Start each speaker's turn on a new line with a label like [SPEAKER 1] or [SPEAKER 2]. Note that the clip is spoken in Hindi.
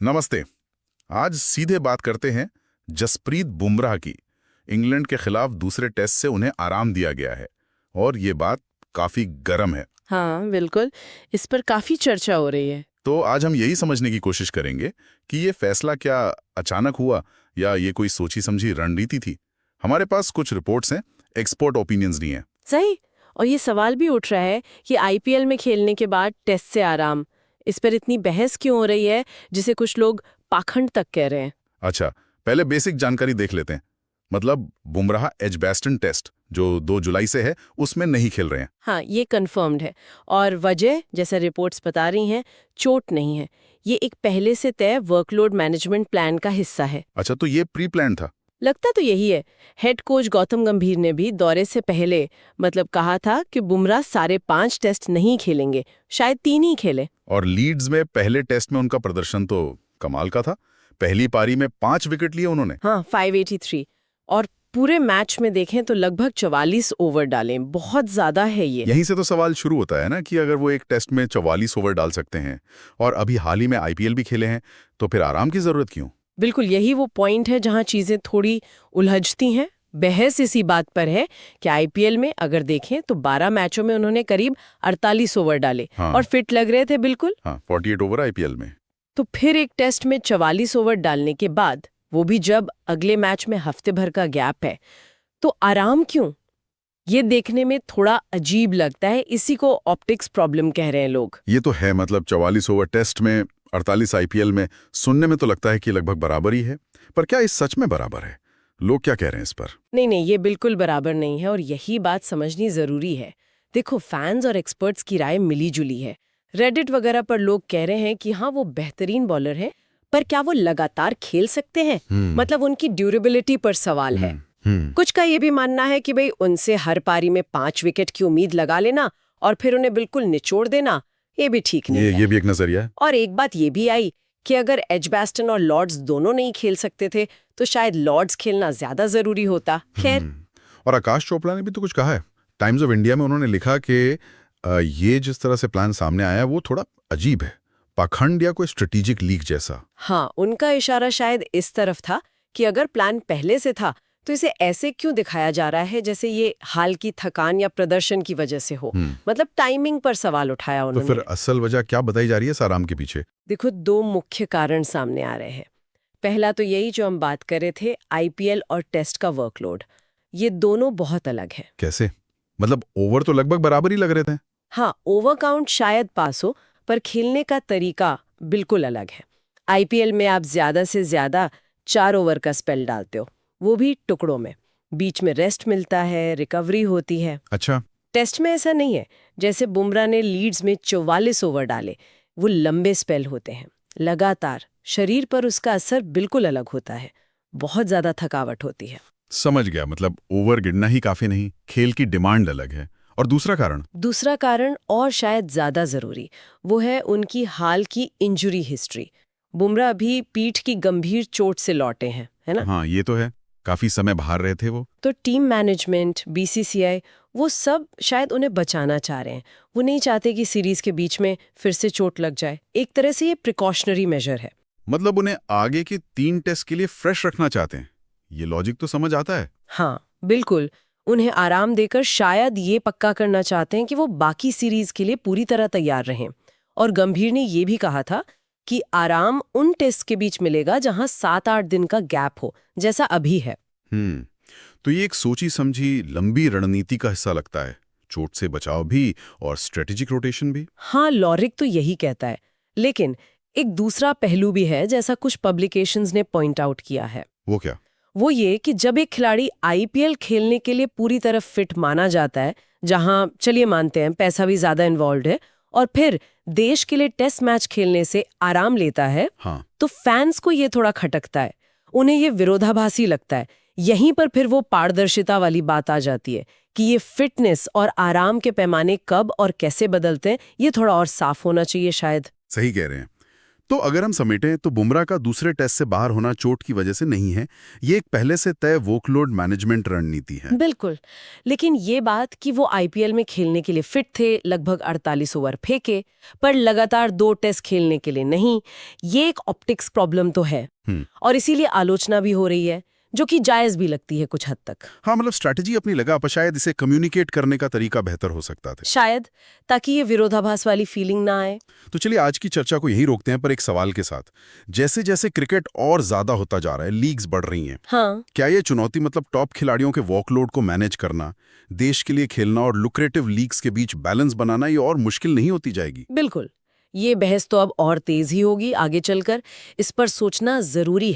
[SPEAKER 1] नमस्ते। आज सीधे बात करते हैं जसप्रीत बुमराह की। इंग्लैंड के खिलाफ दूसरे टेस्ट से उन्हें आराम दिया गया है और ये बात काफी गर्म है।
[SPEAKER 2] हाँ बिल्कुल। इस पर काफी चर्चा हो रही है।
[SPEAKER 1] तो आज हम यही समझने की कोशिश करेंगे कि ये फैसला क्या अचानक हुआ या ये कोई सोची समझी रणनीति थी। हमारे पास कुछ रिपोर्ट्स हैं, एक्सपर्ट ओपिनियंस नहीं है।
[SPEAKER 2] सही। और ये सवाल भी उठ रहा है कि आईपीएल में खेलने के बाद टेस्ट से आराम, इस पर इतनी बहस क्यों हो रही है, जिसे कुछ लोग पाखंड तक कह रहे हैं।
[SPEAKER 1] अच्छा, पहले बेसिक जानकारी देख लेते हैं। मतलब बुमराह एजबैस्टन टेस्ट जो 2 जुलाई से है उसमें नहीं खेल रहे हैं।
[SPEAKER 2] हाँ, ये कंफर्म्ड है। और वजह, जैसा रिपोर्ट्स बता रही हैं, चोट नहीं है। ये एक पहले से तय वर्कलोड मैनेजमेंट प्लान का हिस्सा है।
[SPEAKER 1] अच्छा, तो ये प्री प्लान था।
[SPEAKER 2] लगता तो यही है। हेड कोच गौतम गंभीर ने भी दौरे से पहले कहा था कि बुमराह सारे 5 टेस्ट नहीं खेलेंगे, शायद 3 ही खेले।
[SPEAKER 1] और लीड्स में पहले टेस्ट में उनका प्रदर्शन तो कमाल का था। पहली पारी में 5 विकेट लिए उन्होंने।
[SPEAKER 2] हाँ, 583। और पूरे मैच में देखें तो लगभग 44 ओवर डाले, बहुत ज्यादा है ये।
[SPEAKER 1] यहीं से तो सवाल शुरू होता है ना कि अगर वो एक टेस्ट में 44 ओवर डाल सकते हैं और अभी हाल ही में आईपीएल भी खेले हैं, तो फिर आराम की जरूरत क्यों?
[SPEAKER 2] बिल्कुल, यही वो पॉइंट है जहां चीजें थोड़ी उलझती हैं। बहस इसी बात पर है कि आईपीएल में अगर देखें तो 12 मैचों में उन्होंने करीब 48 ओवर डाले।
[SPEAKER 1] हाँ।
[SPEAKER 2] और फिट लग रहे थे बिल्कुल।
[SPEAKER 1] हाँ, 48 ओवर आईपीएल में।
[SPEAKER 2] तो फिर एक टेस्ट में 44 ओवर डालने के बाद, वो भी जब अगले मैच में हफ्ते भर का गैप है, तो आराम क्यों? ये देखने में थोड़ा अजीब लगता है। इसी को ऑप्टिक्स प्रॉब्लम कह रहे हैं लोग।
[SPEAKER 1] ये तो है, मतलब 44 ओवर टेस्ट में 48 आईपीएल में। सुनने में तो लगता है कि लगभग बराबर ही है, पर क्या इस सच में बराबर है? लोग क्या कह रहे हैं इस पर?
[SPEAKER 2] नहीं नहीं, ये बिल्कुल बराबर नहीं है और यही बात समझनी जरूरी है। देखो, फैंस और एक्सपर्ट्स की राय मिली जुली है। रेडिट वगैरह पर लोग कह रहे हैं कि हाँ, वो बेहतरीन बॉलर हैं, पर क्या वो लगातार खेल सकते हैं? मतलब उनकी ड्यूरेबिलिटी पर सवाल है। कुछ का ये भी मानना है कि भाई उनसे हर पारी में 5 विकेट की उम्मीद लगा लेना और फिर उन्हें बिल्कुल निचोड़ देना, ये भी ठीक नहीं है।
[SPEAKER 1] ये भी एक नजरिया है।
[SPEAKER 2] और एक बात ये भी आई कि अगर एजबैस्टन और लॉर्ड्स दोनों नहीं खेल सकते थे, तो शायद लॉर्ड्स खेलना ज्यादा जरूरी होता। खैर।
[SPEAKER 1] और आकाश चोपड़ा ने भी तो कुछ कहा है। टाइम्स ऑफ इंडिया में उन्होंने लिखा कि ये जिस तरह से प्लान सामने आया वो थोड़ा अजीब है, पाखंड या कोई स्ट्रेटेजिक लीक जैसा।
[SPEAKER 2] हाँ, उनका इशारा शायद इस तरफ था कि अगर प्लान पहले से था तो इसे ऐसे क्यों दिखाया जा रहा है जैसे ये हाल की थकान या प्रदर्शन की वजह से हो। मतलब टाइमिंग पर सवाल उठाया
[SPEAKER 1] तो
[SPEAKER 2] उन्होंने।
[SPEAKER 1] फिर असल वजह क्या बताई जा रही है इस आराम के पीछे?
[SPEAKER 2] देखो, 2 मुख्य कारण सामने आ रहे हैं। पहला तो यही जो हम बात कर रहे थे, आईपीएल और टेस्ट का वर्कलोड। ये दोनों बहुत अलग है।
[SPEAKER 1] कैसे? मतलब ओवर तो लगभग बराबर ही लग रहे थे।
[SPEAKER 2] हाँ, ओवर काउंट शायद पास हो, पर खेलने का तरीका बिल्कुल अलग है। आईपीएल में आप ज्यादा से ज्यादा 4 ओवर का स्पेल डालते हो, वो भी टुकड़ों में। बीच में रेस्ट मिलता है, रिकवरी होती है।
[SPEAKER 1] अच्छा।
[SPEAKER 2] टेस्ट में ऐसा नहीं है। जैसे बुमराह ने लीड्स में 44 ओवर डाले, वो लंबे स्पेल होते हैं, लगातार। शरीर पर उसका असर बिल्कुल अलग होता है, बहुत ज्यादा थकावट होती है।
[SPEAKER 1] समझ गया, मतलब ओवर गिरना ही काफी नहीं, खेल की डिमांड अलग है। और दूसरा कारण और शायद ज्यादा जरूरी, वो है उनकी हाल की इंजुरी हिस्ट्री। बुमराह अभी पीठ की गंभीर चोट से लौटे हैं, है ना? हाँ, ये तो है, काफी समय बाहर रहे थे वो।
[SPEAKER 2] तो टीम मैनेजमेंट, बीसीसीआई, वो सब शायद उन्हें बचाना चाह रहे हैं। वो नहीं चाहते कि सीरीज के बीच में फिर से चोट लग जाए। एक तरह से ये प्रिकॉशनरी मेजर है।
[SPEAKER 1] मतलब उन्हें आगे के 3 टेस्ट के लिए फ्रेश रखना चाहते हैं। ये लॉजिक तो समझ आता है।
[SPEAKER 2] हाँ बिल्कुल, उन्हें आराम देकर शायद ये पक्का करना चाहते हैं कि वो बाकी सीरीज के लिए पूरी तरह तैयार रहें। और गंभीर ने ये भी कहा था कि आराम उन टेस्ट के बीच मिलेगा जहां 7-8 दिन का गैप हो, जैसा अभी है।
[SPEAKER 1] तो ये एक सोची समझी लंबी रणनीति का हिस्सा लगता है। चोट से बचाव भी और स्ट्रेटेजिक रोटेशन भी।
[SPEAKER 2] हाँ, लॉरिक तो यही कहता है। लेकिन एक दूसरा पहलू भी है, जैसा कुछ पब्लिकेशंस ने पॉइंट आउट किया है।
[SPEAKER 1] वो क्या?
[SPEAKER 2] वो ये कि जब एक खिलाड़ी आईपीएल खेलने के लिए पूरी तरह फिट माना जाता है, जहां चलिए मानते हैं पैसा भी ज्यादा इन्वॉल्व है, और फिर देश के लिए टेस्ट मैच खेलने से आराम लेता है,
[SPEAKER 1] हाँ।
[SPEAKER 2] तो फैंस को ये थोड़ा खटकता है। उन्हें ये विरोधाभासी लगता है। यहीं पर फिर वो पारदर्शिता वाली बात आ जाती है कि ये फिटनेस और आराम के पैमाने कब और कैसे बदलते हैं, ये थोड़ा और साफ होना चाहिए शायद।
[SPEAKER 1] सही कह रहे हैं।
[SPEAKER 3] तो अगर हम समेटें तो बुमराह का दूसरे टेस्ट से बाहर होना चोट की वजह से नहीं है, ये एक पहले से तय वर्कलोड मैनेजमेंट रणनीति है।
[SPEAKER 2] बिल्कुल। लेकिन ये बात कि वो आईपीएल में खेलने के लिए फिट थे, लगभग 48 ओवर फेंके, पर लगातार 2 टेस्ट खेलने के लिए नहीं, ये एक ऑप्टिक्स प्रॉब्लम तो है। और इसीलिए आलोचना भी हो रही है, जो कि जायज भी लगती है कुछ हद तक।
[SPEAKER 3] हाँ, मतलब स्ट्रैटेजी अपनी लगा, पर शायद इसे कम्युनिकेट करने का तरीका बेहतर हो सकता था।
[SPEAKER 2] शायद, ताकि ये विरोधाभास वाली फीलिंग ना आए।
[SPEAKER 3] तो चलिए आज की चर्चा को यहीं रोकते हैं, पर एक सवाल के साथ। जैसे जैसे क्रिकेट और ज्यादा होता जा रहा है, लीग्स बढ़ रही हैं,
[SPEAKER 2] हाँ,
[SPEAKER 3] क्या ये चुनौती, मतलब टॉप खिलाड़ियों के वर्कलोड को मैनेज करना, देश के लिए खेलना और लुक्रेटिव लीग्स के बीच बैलेंस बनाना, ये और मुश्किल नहीं होती जाएगी?
[SPEAKER 2] बिल्कुल। ये बहस तो अब और तेज ही होगी आगे चलकर। इस पर सोचना जरूरी है।